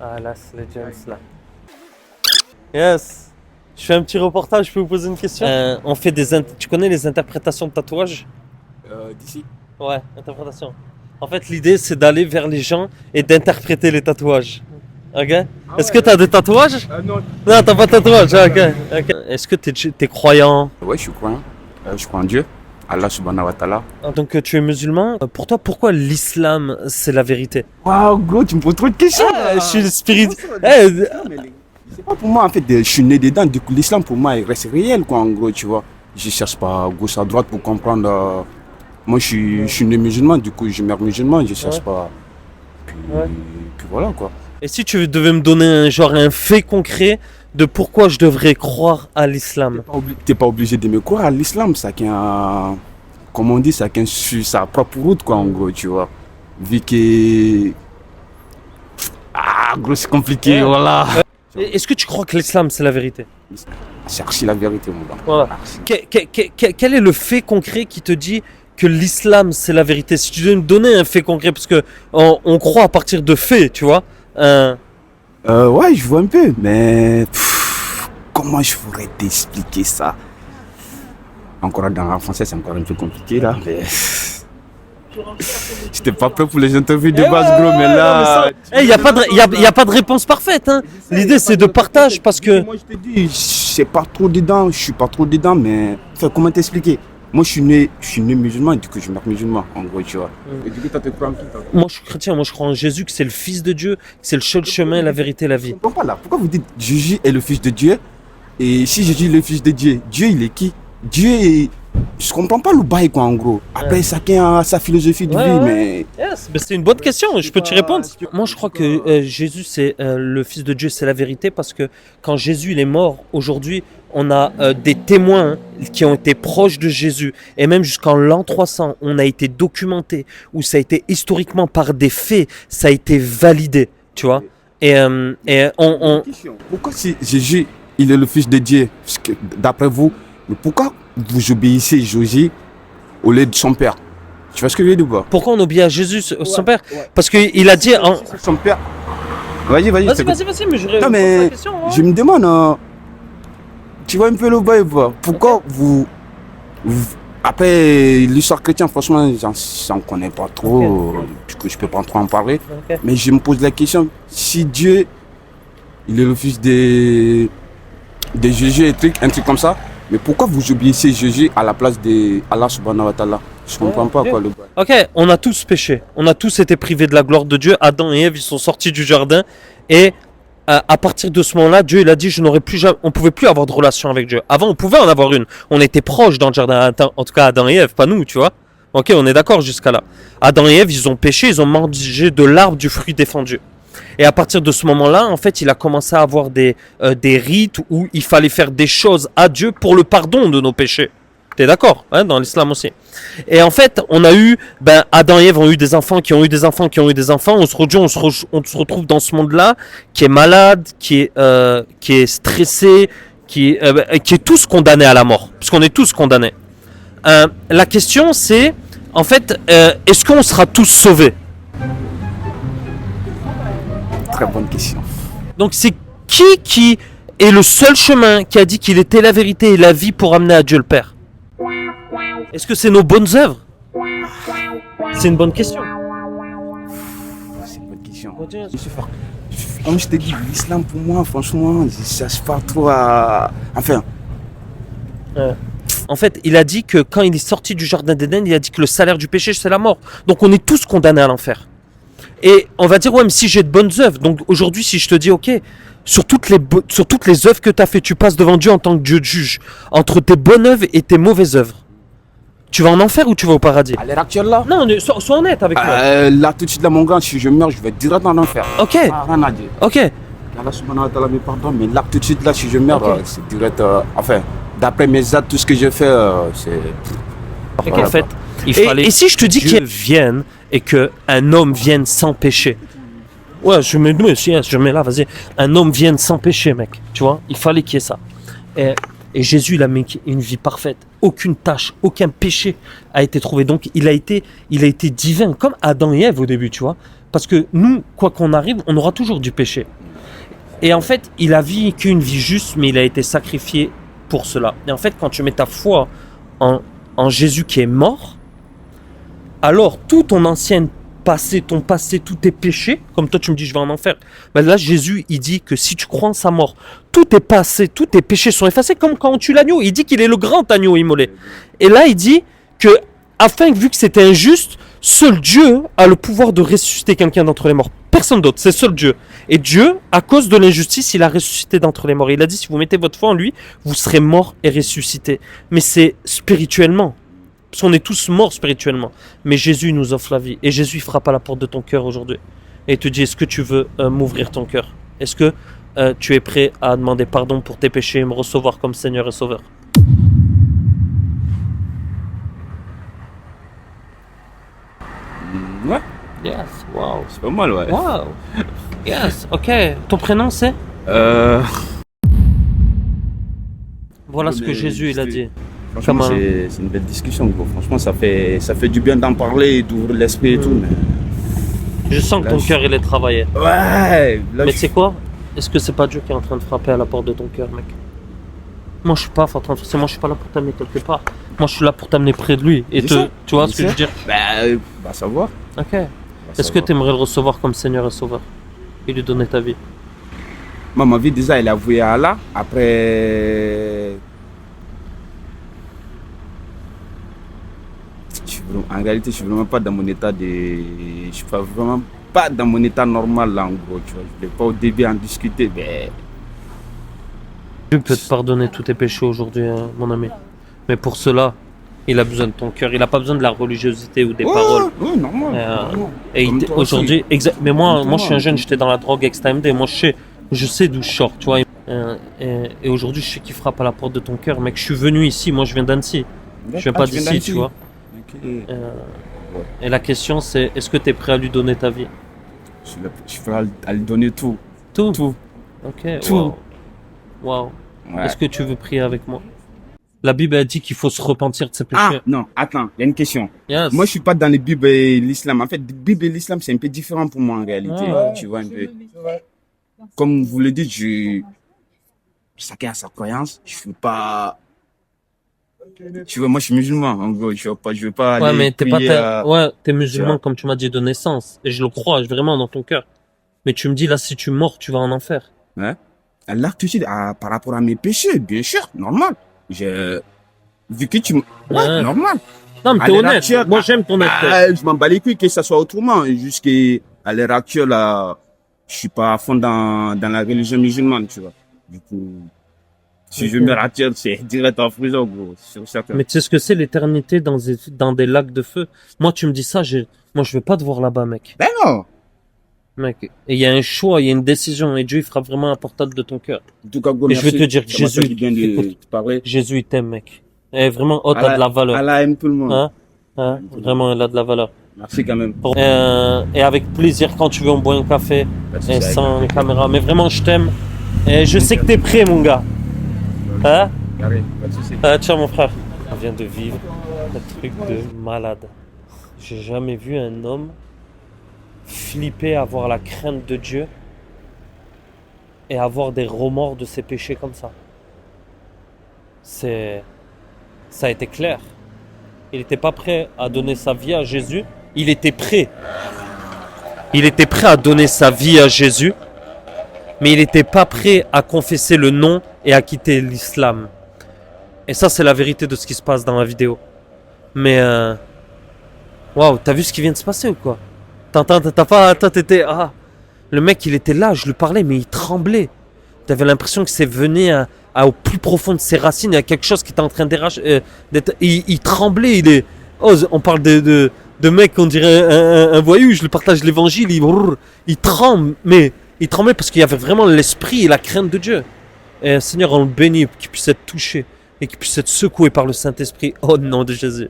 Ah là, c'est les James là. Yes. Je fais un petit reportage, je peux vous poser une question? On fait tu connais les interprétations de tatouages? D'ici. Ouais, interprétation. En fait, l'idée c'est d'aller vers les gens et d'interpréter les tatouages. Ok? Est-ce que t'as des tatouages? Non. Non, t'as pas de tatouage. Ok. Est-ce que t'es croyant? Ouais, je suis croyant. Je crois en Dieu. Allah subhanahu wa ta'ala. Donc tu es musulman. Pour toi, pourquoi l'islam c'est la vérité? Waouh, gros, tu me poses trop de questions. Je suis le spirit. C'est pas pour moi, en fait, je suis né dedans. Du coup, l'islam pour moi, il reste réel, quoi, en gros, tu vois. Je cherche pas à gauche, à droite pour comprendre. Moi, je suis né musulman, du coup, je meurs musulman, je cherche pas. Puis voilà, quoi. Et si tu devais me donner un fait concret de pourquoi je devrais croire à l'islam? T'es pas obligé de me croire à l'islam, ça qui a, comme on dit, ça qui suit sa propre route, quoi, en gros, tu vois. Vu que. Ah, gros, c'est compliqué, voilà. Est-ce que tu crois que l'islam c'est la vérité? C'est archi la vérité, mon gars. Voilà. Quel est le fait concret qui te dit que l'islam c'est la vérité? Si tu devais me donner un fait concret, parce que on croit à partir de faits, tu vois. Ouais, je vois un peu, mais comment je pourrais t'expliquer ça? Encore dans la français, c'est encore un peu compliqué là. Mais... J'étais pas prêt pour les interviews de base, gros, mais là. Il n'y a pas de réponse parfaite. Hein. L'idée c'est de partage parce que. Moi je te dis, je suis pas trop dedans, mais. Enfin, comment t'expliquer? Moi je suis né musulman, du coup je meurs musulman, en gros, tu vois. Et du coup, t'as te crois en qui, toi? Moi je suis chrétien, moi je crois en Jésus, que c'est le Fils de Dieu, que c'est le seul chemin, la vérité, la vie. Je comprends pas là. Pourquoi vous dites Jésus est le Fils de Dieu? Et si Jésus est le Fils de Dieu, Dieu il est qui? Dieu est. Je comprends pas le bail, quoi, en gros. Après, chacun a sa philosophie de vie, mais. Yes, c'est une bonne question, je peux te répondre. Moi, je crois que Jésus, c'est le Fils de Dieu, c'est la vérité, parce que quand Jésus il est mort, aujourd'hui, on a des témoins qui ont été proches de Jésus. Et même jusqu'en l'an 300, on a été documenté, où ça a été historiquement par des faits, ça a été validé, tu vois. Pourquoi si Jésus, il est le Fils de Dieu, d'après vous, mais pourquoi vous obéissez Jésus au lieu de son père? Tu vois ce que je veux dire ou pas? Pourquoi on obéit à Jésus, son père? Parce qu'il a dit... Son père... Vas-y. Vas-y, mais je réponds à la question. Je me demande... Tu vois un peu le bail ou pas? Pourquoi vous... Après, l'histoire chrétienne, franchement, j'en connais pas trop. Du coup, je peux pas trop en parler. Mais je me pose la question, si Dieu, il est le fils de Jésus et un truc comme ça, mais pourquoi vous obéissez Jésus à la place de Allah subhanahu wa ta'ala? Je comprends pas, quoi, le bail. Ok, on a tous péché. On a tous été privés de la gloire de Dieu. Adam et Ève, ils sont sortis du jardin. Et à partir de ce moment-là, Dieu il a dit, on pouvait plus avoir de relation avec Dieu. Avant, on pouvait en avoir une. On était proches dans le jardin. En tout cas, Adam et Ève, pas nous, tu vois. Ok, on est d'accord jusqu'à là. Adam et Ève, ils ont péché, ils ont mangé de l'arbre du fruit défendu. Et à partir de ce moment-là, en fait, il a commencé à avoir des rites où il fallait faire des choses à Dieu pour le pardon de nos péchés. T'es d'accord, hein, dans l'islam aussi. Et en fait, on a eu, Adam et Ève ont eu des enfants, qui ont eu des enfants, qui ont eu des enfants. On se retrouve dans ce monde-là, qui est malade, qui est stressé, qui est tous condamnés à la mort, parce qu'on est tous condamnés. La question, c'est, en fait, est-ce qu'on sera tous sauvés? Très bonne question. Donc c'est qui est le seul chemin qui a dit qu'il était la vérité et la vie pour amener à Dieu le Père? Est-ce que c'est nos bonnes œuvres? C'est une bonne question. C'est une bonne question. Comme je t'ai dit, l'islam pour moi, franchement, je cherche pas trop à... Enfin... En fait, il a dit que quand il est sorti du jardin d'Éden, il a dit que le salaire du péché, c'est la mort. Donc on est tous condamnés à l'enfer. Et on va dire, ouais, mais si j'ai de bonnes œuvres, donc aujourd'hui, si je te dis, ok, sur toutes les œuvres que tu as fait, tu passes devant Dieu en tant que Dieu juge, entre tes bonnes œuvres et tes mauvaises œuvres, tu vas en enfer ou tu vas au paradis? À l'heure actuelle, là? Non, sois honnête avec moi. Là, tout de suite, là, mon gars, si je meurs, je vais direct en enfer. Ok. Rien à dire. Ok. Allah subhanahu wa ta'ala me pardonne, mais là, tout de suite, là, si je meurs, c'est direct... enfin, d'après mes actes, tout ce que j'ai fait, c'est... Et qu'en fait, et si je te dis qu'il vienne et qu'un homme vienne sans péché? Ouais, je mets là, vas-y. Un homme vienne sans péché, mec. Tu vois, il fallait qu'il y ait ça. Et Jésus, il a mis une vie parfaite. Aucune tâche, aucun péché a été trouvé. Donc, il a été divin, comme Adam et Ève au début, tu vois. Parce que nous, quoi qu'on arrive, on aura toujours du péché. Et en fait, il a vécu une vie juste, mais il a été sacrifié pour cela. Et en fait, quand tu mets ta foi en Jésus qui est mort, alors tout ton ancien passé, ton passé, tous tes péchés, comme toi tu me dis je vais en enfer, ben là Jésus il dit que si tu crois en sa mort, tout est passé, tous tes péchés sont effacés, comme quand on tue l'agneau. Il dit qu'il est le grand agneau immolé. Et là il dit que, afin que vu que c'était injuste, seul Dieu a le pouvoir de ressusciter quelqu'un d'entre les morts. Personne d'autre, c'est seul Dieu. Et Dieu, à cause de l'injustice, il a ressuscité d'entre les morts. Il a dit, si vous mettez votre foi en lui, vous serez morts et ressuscités. Mais c'est spirituellement. Parce qu'on est tous morts spirituellement. Mais Jésus nous offre la vie. Et Jésus frappe à la porte de ton cœur aujourd'hui. Et il te dit, est-ce que tu veux m'ouvrir ton cœur? Est-ce que tu es prêt à demander pardon pour tes péchés et me recevoir comme Seigneur et Sauveur? Ouais, Yes, wow. c'est pas mal, ouais. Wow. Yes, ok. Ton prénom c'est? Voilà ce que Mais Jésus il a dit. Franchement, Comment? c'est une belle discussion, gros. Franchement, ça fait du bien d'en parler et d'ouvrir l'esprit et tout. Mais... Je sens que Là, ton cœur il est travaillé. Ouais, là, Mais tu sais quoi? Est-ce que c'est pas Dieu qui est en train de frapper à la porte de ton cœur, mec? Moi je suis pas en train de... Moi je suis pas là pour t'amener quelque part. Moi je suis là pour t'amener près de lui. Et C'est ça. tu vois C'est ce que je ça. veux dire? bah, savoir. Ok. Est-ce que tu aimerais le recevoir comme Seigneur et Sauveur? Et lui donner ta vie? Moi, ma vie, déjà, elle est avouée à Allah. Après. En réalité, je suis vraiment pas dans mon état de. Je suis pas vraiment pas dans mon état normal là, en gros. Tu vois. Je voulais pas au début en discuter, mais. Dieu peut te pardonner tous tes péchés aujourd'hui, hein, mon ami. Mais pour cela, il a besoin de ton cœur. Il n'a pas besoin de la religiosité ou des paroles. Ouais, normal. normal. Et Comme toi aussi. aujourd'hui, mais moi, Comme moi toi. je suis un jeune, j'étais dans la drogue ex-TMD. Moi je sais d'où je sors, tu vois. Et aujourd'hui, je sais qu'il frappe à la porte de ton cœur. Mec, je suis venu ici, moi je viens d'Annecy. Je viens pas d'ici, tu vois. Ok. Et la question c'est, est-ce que tu es prêt à lui donner ta vie? Je suis prêt à lui donner tout. Tout. Tout. Ok. Tout. Wow. Wow. Ouais. Est-ce que tu veux prier avec moi? La Bible a dit qu'il faut se repentir de ses péchés. Ah, non, attends, il y a une question. Yes. Moi, je suis pas dans les Bibles et l'islam. En fait, Bible et l'islam, c'est un peu différent pour moi en réalité. Ah. Tu vois un peu. Comme vous le dites, chacun a sa croyance. Je suis pas. Tu vois, moi, je suis musulman. En gros, je veux pas aller Ouais, mais t'es pas prier à- ouais, t'es Tu musulman vois. comme tu m'as dit de naissance. Et je le crois vraiment dans ton cœur. Mais tu me dis là, si tu mords, tu vas en enfer. Ouais. Allah te dit, par rapport à mes péchés, bien sûr, normal. Vu que tu me. Ouais, Ouais. normal. Non, mais À t'es l'heure honnête. actuelle, Moi, j'aime ton honnêteté. Je m'en bats les couilles que ça soit autrement. Jusqu'à l'heure actuelle, je suis pas à fond dans la religion musulmane, tu vois. Du coup, si je Ok. meurs actuel, c'est direct en prison, gros. C'est certain. Mais tu sais ce que c'est l'éternité dans des lacs de feu? Moi, tu me dis ça, moi, je vais pas te voir là-bas, mec. Ben non. Mec. Et il y a un choix, il y a une décision. Et Dieu, il fera vraiment un portail de ton cœur. En tout cas, gros, Et je vais te dire, Ça m'a Jésus, fait du bien de écoute. te parler. Jésus, il t'aime, mec. Et vraiment, oh, t'as de la valeur. Allah aime tout le monde. Hein? Vraiment, elle a de la valeur. Merci quand même. Et avec plaisir, quand tu veux, on boit un café. Pas de souci, Et avec- sans caméra. Mais vraiment, je t'aime. Et je sais que t'es prêt, mon gars. Hein? Carré, pas de souci. Tiens, mon frère. On vient de vivre un truc de malade. J'ai jamais vu un homme flipper, avoir la crainte de Dieu et avoir des remords de ses péchés comme ça. Ça a été clair. Il n'était pas prêt à donner sa vie à Jésus. Il était prêt. Il était prêt à donner sa vie à Jésus, mais il n'était pas prêt à confesser le nom et à quitter l'islam. Et ça, c'est la vérité de ce qui se passe dans la vidéo. Mais, waouh, t'as vu ce qui vient de se passer ou quoi? T'as pas, t'étais, le mec, il était là, je lui parlais, mais il tremblait. T'avais l'impression que c'est venu au plus profond de ses racines, il y a quelque chose qui était en train d'arracher, il tremblait, on parle de mec, on dirait un voyou, je lui partage l'évangile, il tremble, mais il tremblait parce qu'il y avait vraiment l'esprit et la crainte de Dieu. Et Seigneur, on le bénit, qu'il puisse être touché et qu'il puisse être secoué par le Saint-Esprit, au nom de Jésus.